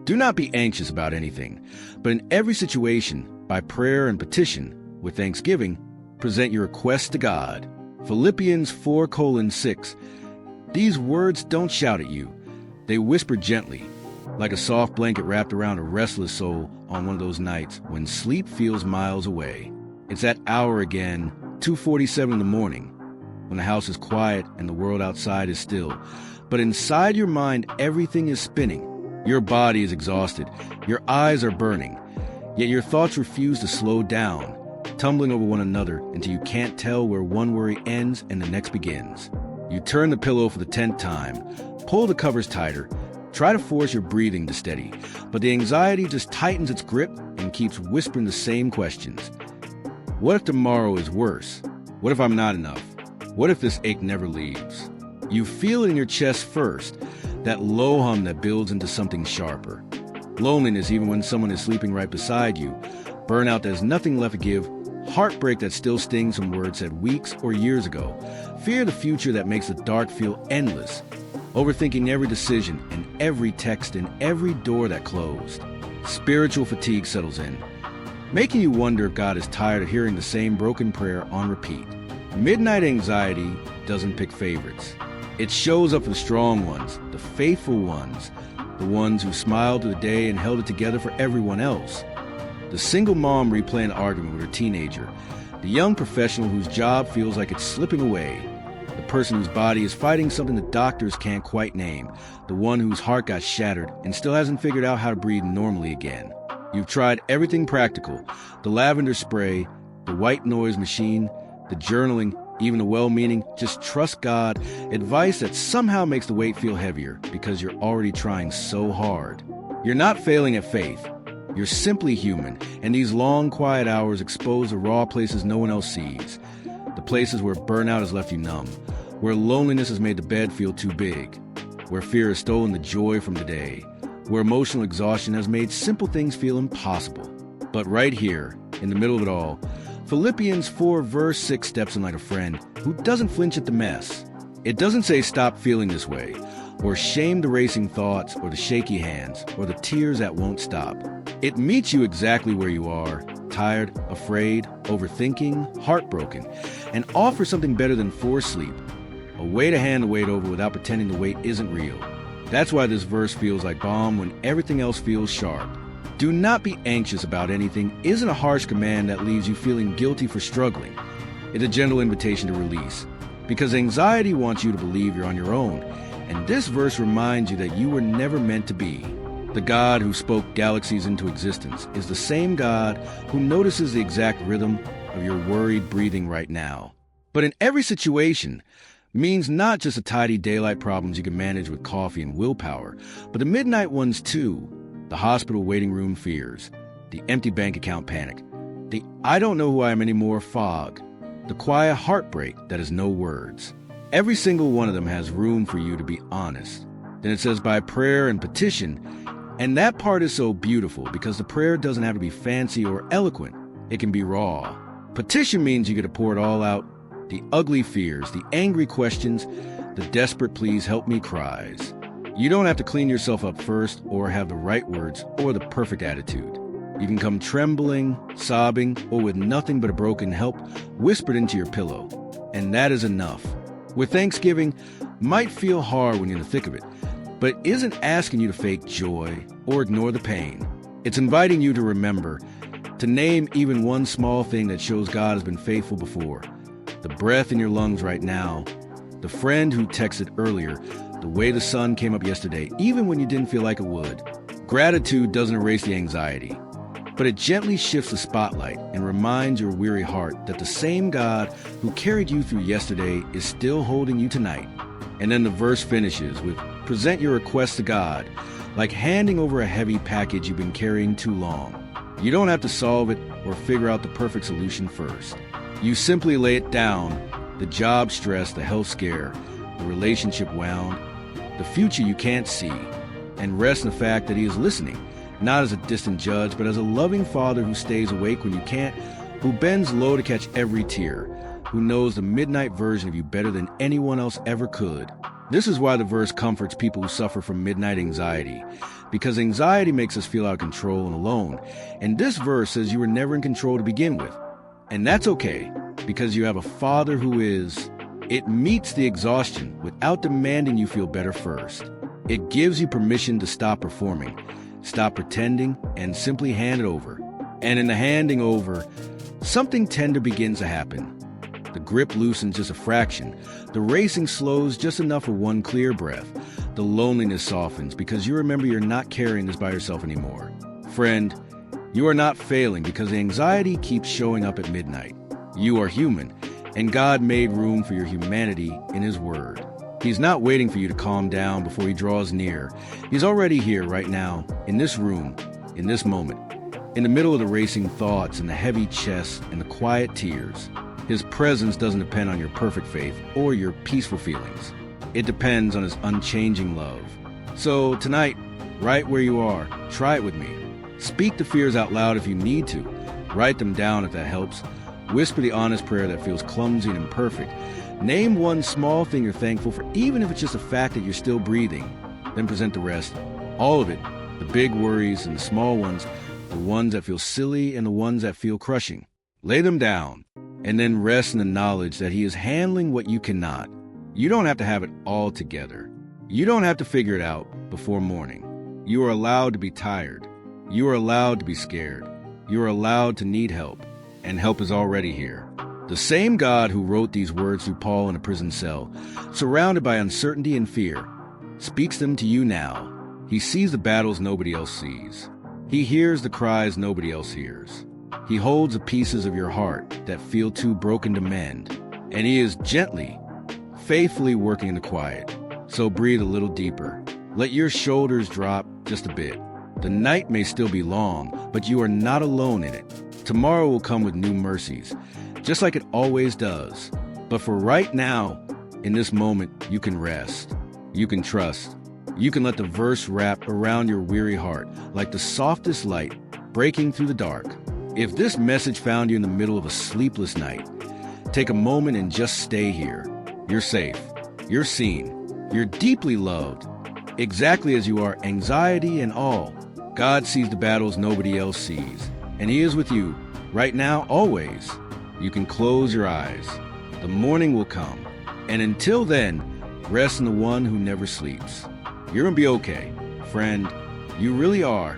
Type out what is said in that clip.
Do not be anxious about anything, but in every situation, by prayer and petition, with thanksgiving, present your requests to God. Philippians 4:6. These words don't shout at you. They whisper gently, like a soft blanket wrapped around a restless soul on one of those nights when sleep feels miles away. It's that hour again, 2:47 in the morning, when the house is quiet and the world outside is still. But inside your mind, everything is spinning. Your body is exhausted. Your eyes are burning. Yet your thoughts refuse to slow down, tumbling over one another until you can't tell where one worry ends and the next begins. You turn the pillow for the 10th time, pull the covers tighter, try to force your breathing to steady, but the anxiety just tightens its grip and keeps whispering the same questions. What if tomorrow is worse? What if I'm not enough? What if this ache never leaves? You feel it in your chest first, that low hum that builds into something sharper. Loneliness even when someone is sleeping right beside you, burnout that has nothing left to give, heartbreak that still stings from words said weeks or years ago, fear of the future that makes the dark feel endless, overthinking every decision and every text and every door that closed. Spiritual fatigue settles in, making you wonder if God is tired of hearing the same broken prayer on repeat. Midnight anxiety doesn't pick favorites. It shows up for the strong ones, the faithful ones, the ones who smiled through the day and held it together for everyone else. The single mom replaying an argument with her teenager, the young professional whose job feels like it's slipping away, the person whose body is fighting something the doctors can't quite name, the one whose heart got shattered and still hasn't figured out how to breathe normally again. You've tried everything practical, the lavender spray, the white noise machine, the journaling, even the well-meaning, just trust God, advice that somehow makes the weight feel heavier because you're already trying so hard. You're not failing at faith. You're simply human, and these long, quiet hours expose the raw places no one else sees. The places where burnout has left you numb, where loneliness has made the bed feel too big, where fear has stolen the joy from the day, where emotional exhaustion has made simple things feel impossible. But right here, in the middle of it all, Philippians 4:6 steps in like a friend who doesn't flinch at the mess. It doesn't say stop feeling this way, or shame the racing thoughts, or the shaky hands, or the tears that won't stop. It meets you exactly where you are, tired, afraid, overthinking, heartbroken, and offers something better than forced sleep, a way to hand the weight over without pretending the weight isn't real. That's why this verse feels like balm when everything else feels sharp. Do not be anxious about anything isn't a harsh command that leaves you feeling guilty for struggling. It's a gentle invitation to release, because anxiety wants you to believe you're on your own, and this verse reminds you that you were never meant to be. The God who spoke galaxies into existence is the same God who notices the exact rhythm of your worried breathing right now. But in every situation means not just the tidy daylight problems you can manage with coffee and willpower, but the midnight ones too. The hospital waiting room fears, the empty bank account panic, the I don't know who I am anymore fog, the quiet heartbreak that has no words. Every single one of them has room for you to be honest. Then it says by prayer and petition, and that part is so beautiful because the prayer doesn't have to be fancy or eloquent. It can be raw. Petition means you get to pour it all out, the ugly fears, the angry questions, the desperate please help me cries. You don't have to clean yourself up first or have the right words or the perfect attitude. You can come trembling, sobbing, or with nothing but a broken help whispered into your pillow. And that is enough. With Thanksgiving, might feel hard when you're in the thick of it, but it isn't asking you to fake joy or ignore the pain. It's inviting you to remember, to name even one small thing that shows God has been faithful before. The breath in your lungs right now, the friend who texted earlier, the way the sun came up yesterday, even when you didn't feel like it would. Gratitude doesn't erase the anxiety, but it gently shifts the spotlight and reminds your weary heart that the same God who carried you through yesterday is still holding you tonight. And then the verse finishes with, present your request to God, like handing over a heavy package you've been carrying too long. You don't have to solve it or figure out the perfect solution first. You simply lay it down, the job stress, the health scare, the relationship wound, the future you can't see, and rest in the fact that he is listening, not as a distant judge, but as a loving father who stays awake when you can't, who bends low to catch every tear, who knows the midnight version of you better than anyone else ever could. This is why the verse comforts people who suffer from midnight anxiety, because anxiety makes us feel out of control and alone. And this verse says you were never in control to begin with. And that's okay, because you have a Father who is. It meets the exhaustion without demanding you feel better first. It gives you permission to stop performing, stop pretending, and simply hand it over. And in the handing over, something tender begins to happen. The grip loosens just a fraction. The racing slows just enough for one clear breath. The loneliness softens because you remember you're not carrying this by yourself anymore. Friend, you are not failing because anxiety keeps showing up at midnight. You are human, and God made room for your humanity in His Word. He's not waiting for you to calm down before He draws near. He's already here right now, in this room, in this moment, in the middle of the racing thoughts and the heavy chest and the quiet tears. His presence doesn't depend on your perfect faith or your peaceful feelings. It depends on His unchanging love. So tonight, right where you are, try it with me. Speak the fears out loud if you need to. Write them down if that helps. Whisper the honest prayer that feels clumsy and imperfect. Name one small thing you're thankful for, even if it's just the fact that you're still breathing. Then present the rest. All of it, the big worries and the small ones, the ones that feel silly and the ones that feel crushing. Lay them down, and then rest in the knowledge that He is handling what you cannot. You don't have to have it all together. You don't have to figure it out before morning. You are allowed to be tired. You are allowed to be scared. You are allowed to need help, and help is already here. The same God who wrote these words through Paul in a prison cell, surrounded by uncertainty and fear, speaks them to you now. He sees the battles nobody else sees. He hears the cries nobody else hears. He holds the pieces of your heart that feel too broken to mend, and He is gently, faithfully working in the quiet. So breathe a little deeper. Let your shoulders drop just a bit. The night may still be long, but you are not alone in it. Tomorrow will come with new mercies, just like it always does. But for right now, in this moment, you can rest. You can trust. You can let the verse wrap around your weary heart like the softest light breaking through the dark. If this message found you in the middle of a sleepless night, take a moment and just stay here. You're safe. You're seen. You're deeply loved. Exactly as you are, anxiety and all. God sees the battles nobody else sees, and He is with you right now, always. You can close your eyes. The morning will come. And until then, rest in the one who never sleeps. You're going to be okay, friend. You really are.